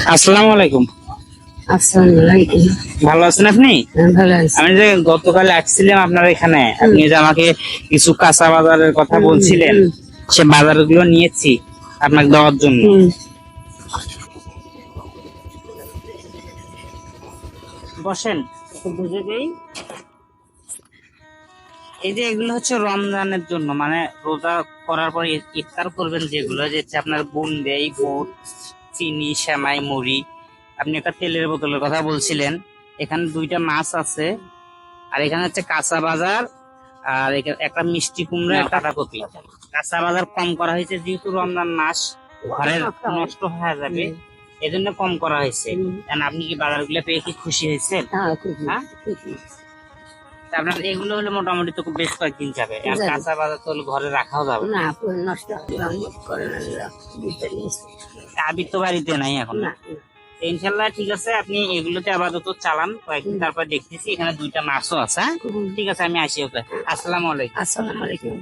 আসসালামু আলাইকুম। আসসালামু আলাইকুম। ভালো আছেন আপনি? ভালো আছি। আমি যে গতকাল আসছিলাম আপনার এখানে, আপনি যে আমাকে কিছু কাঁচা বাজারের কথা বলছিলেন, সে বাজারগুলো নিয়েছি আপনাকে দেওয়ার জন্য। বসেন, একটু বুঝে দেই। এই যে এগুলো হচ্ছে রমজানের জন্য, মানে রোজা করার পর ইফতার করবেন, যেগুলো যে হচ্ছে আপনার বুন্দেই, বুট, চিনি, সেমাই, মুড়ি। আপনি একটা তেলের বোতলের কথা বলছিলেন। এখানে 2টা মাছ আছে, আর এখানে হচ্ছে কাঁচা বাজার, আর একটা মিষ্টি কুমড়া, একটা বাঁধাকপি। কাঁচা বাজার কম করা হয়েছে যেহেতু রমজান মাস, ঘরের নষ্ট হয়ে যাবে, এজন্য কম করা হয়েছে। আপনি কি বাজারগুলো পেয়ে কি খুশি হয়েছেন? হ্যাঁ, আপনার এগুলো হলে মোটামুটি তো বেশ কয়েকদিন যাবে, আর কাঁচা বাজার তো ঘরে রাখাও যাবে না। আবির তো বাড়িতে নাই এখন। ইনশাল্লাহ ঠিক আছে, আপনি এগুলোতে আপাতত চালান কয়েকদিন, তারপর দেখতেছি। এখানে 2টা মাছও আছে। ঠিক আছে, আমি আসি। আসসালামু আলাইকুম। আসসালামু আলাইকুম।